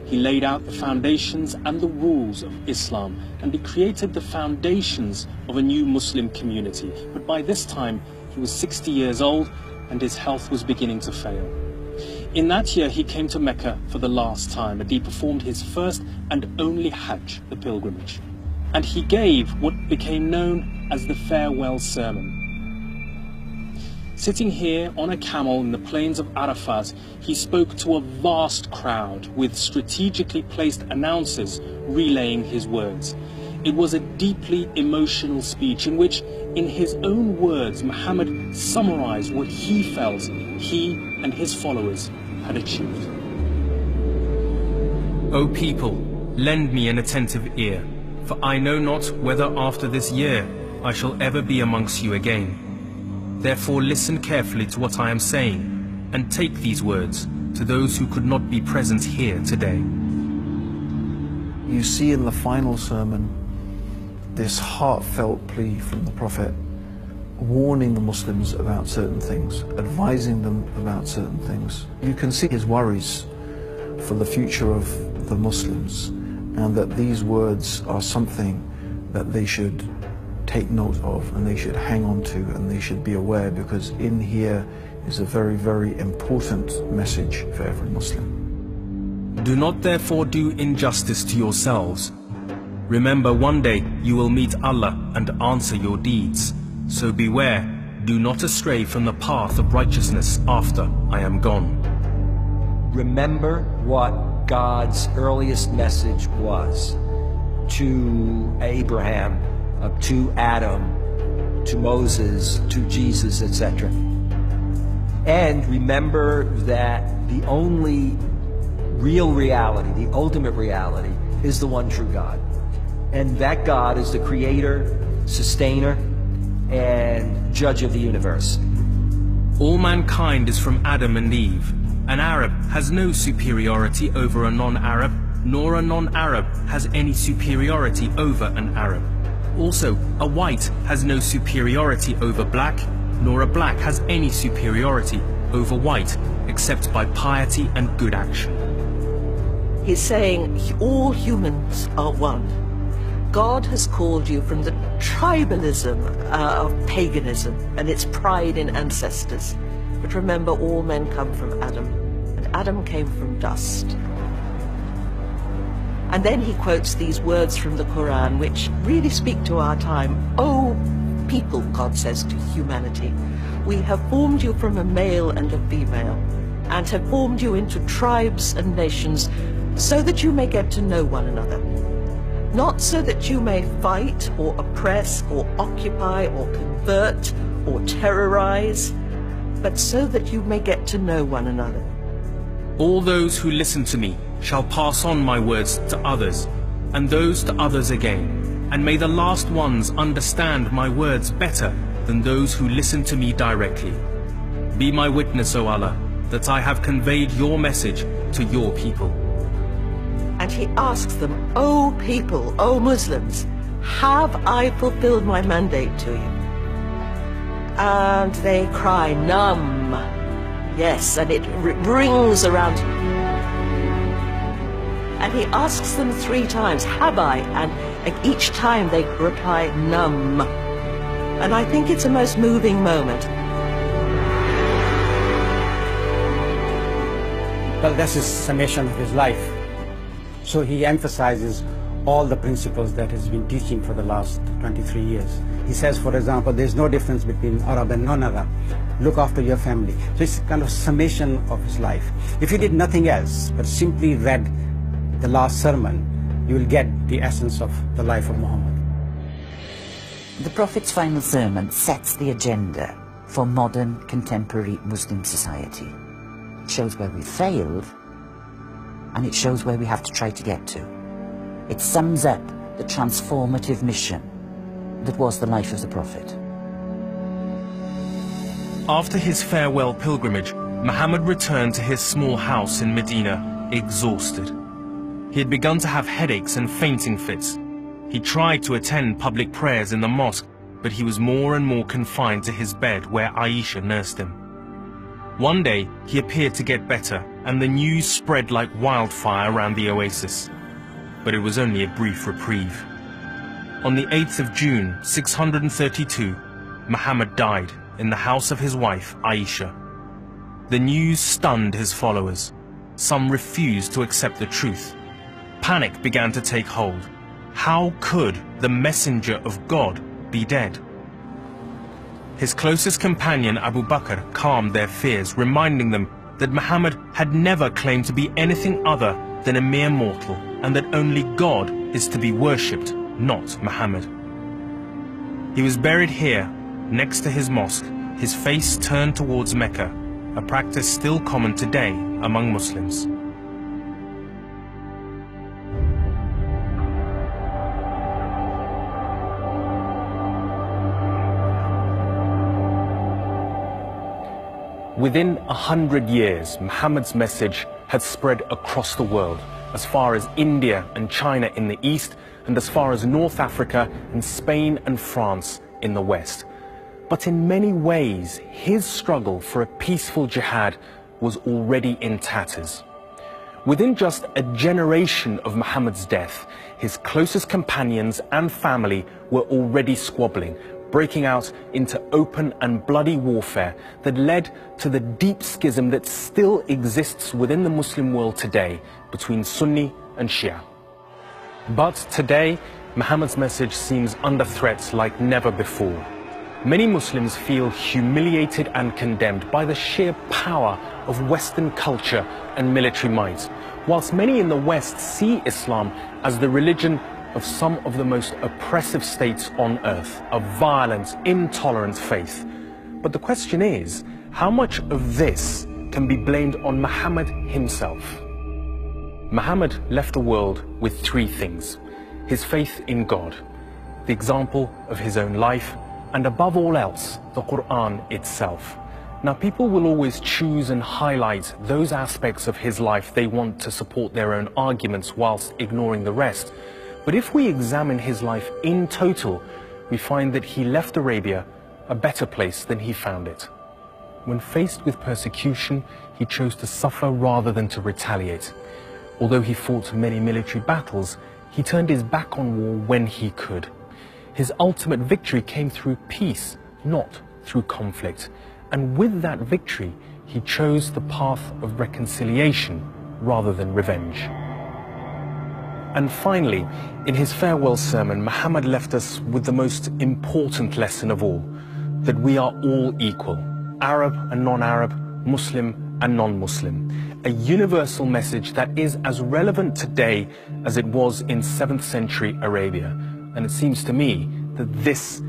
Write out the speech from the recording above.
He laid out the foundations and the rules of Islam, and he created the foundations of a new Muslim community. But by this time, he was 60 years old and his health was beginning to fail. In that year, he came to Mecca for the last time, and he performed his first and only Hajj, the pilgrimage. And he gave what became known as the farewell sermon. Sitting here on a camel in the plains of Arafat, he spoke to a vast crowd with strategically placed announcers relaying his words. It was a deeply emotional speech in which, in his own words, Muhammad summarized what he felt he and his followers had achieved. O people, lend me an attentive ear, for I know not whether after this year I shall ever be amongst you again. Therefore listen carefully to what I am saying, and take these words to those who could not be present here today. You see in the final sermon this heartfelt plea from the Prophet, warning the Muslims about certain things, advising them about certain things. You can see his worries for the future of the Muslims, and that these words are something that they should take note of, and they should hang on to, and they should be aware, because in here is a very, very important message for every Muslim. Do not therefore do injustice to yourselves. Remember, one day you will meet Allah and answer your deeds. So beware, do not astray from the path of righteousness after I am gone. Remember what God's earliest message was to Abraham, to Adam, to Moses, to Jesus, etc. And remember that the only real reality, the ultimate reality, is the one true God. And that God is the creator, sustainer, and judge of the universe. All mankind is from Adam and Eve. An Arab has no superiority over a non-Arab, nor a non-Arab has any superiority over an Arab. Also, a white has no superiority over black, nor a black has any superiority over white, except by piety and good action. He's saying all humans are one. God has called you from the tribalism of paganism and its pride in ancestors. But remember, all men come from Adam, and Adam came from dust. And then he quotes these words from the Quran, which really speak to our time. "O people," God says to humanity, "we have formed you from a male and a female, and have formed you into tribes and nations, so that you may get to know one another. Not so that you may fight or oppress or occupy or convert or terrorize, but so that you may get to know one another." All those who listen to me shall pass on my words to others, and those to others again. And may the last ones understand my words better than those who listen to me directly. Be my witness, O Allah, that I have conveyed your message to your people. And he asks them, "O people, O Muslims, have I fulfilled my mandate to you?" And they cry, "Nam." Yes, and it rings around. And he asks them 3 times, "Have I?" And each time they reply, "Nam." And I think it's a most moving moment. Well, that's his summation of his life. So he emphasizes all the principles that he's been teaching for the last 23 years. He says, for example, there's no difference between Arab and non-Arab. Look after your family. So it's kind of summation of his life. If you did nothing else, but simply read the last sermon, you will get the essence of the life of Muhammad. The Prophet's final sermon sets the agenda for modern, contemporary Muslim society. It shows where we failed, and it shows where we have to try to get to. It sums up the transformative mission that was the life of the Prophet. After his farewell pilgrimage, Muhammad returned to his small house in Medina, exhausted. He had begun to have headaches and fainting fits. He tried to attend public prayers in the mosque, but he was more and more confined to his bed where Aisha nursed him. One day, he appeared to get better, and the news spread like wildfire around the oasis. But it was only a brief reprieve. On the 8th of June, 632, Muhammad died in the house of his wife, Aisha. The news stunned his followers. Some refused to accept the truth. Panic began to take hold. How could the messenger of God be dead? His closest companion Abu Bakr calmed their fears, reminding them that Muhammad had never claimed to be anything other than a mere mortal, and that only God is to be worshipped, not Muhammad. He was buried here, next to his mosque, his face turned towards Mecca, a practice still common today among Muslims. Within 100 years, Muhammad's message had spread across the world, as far as India and China in the east, and as far as North Africa and Spain and France in the west. But in many ways, his struggle for a peaceful jihad was already in tatters. Within just a generation of Muhammad's death, his closest companions and family were already squabbling, breaking out into open and bloody warfare that led to the deep schism that still exists within the Muslim world today between Sunni and Shia. But today, Muhammad's message seems under threat like never before. Many Muslims feel humiliated and condemned by the sheer power of Western culture and military might, whilst many in the West see Islam as the religion of some of the most oppressive states on earth, a violent, intolerant faith. But the question is, how much of this can be blamed on Muhammad himself? Muhammad left the world with three things: his faith in God, the example of his own life, and above all else, the Quran itself. Now, people will always choose and highlight those aspects of his life they want to support their own arguments whilst ignoring the rest. But if we examine his life in total, we find that he left Arabia a better place than he found it. When faced with persecution, he chose to suffer rather than to retaliate. Although he fought many military battles, he turned his back on war when he could. His ultimate victory came through peace, not through conflict. And with that victory, he chose the path of reconciliation rather than revenge. And finally, in his farewell sermon, Muhammad left us with the most important lesson of all, that we are all equal, Arab and non-Arab, Muslim and non-Muslim, a universal message that is as relevant today as it was in 7th century Arabia. And it seems to me that this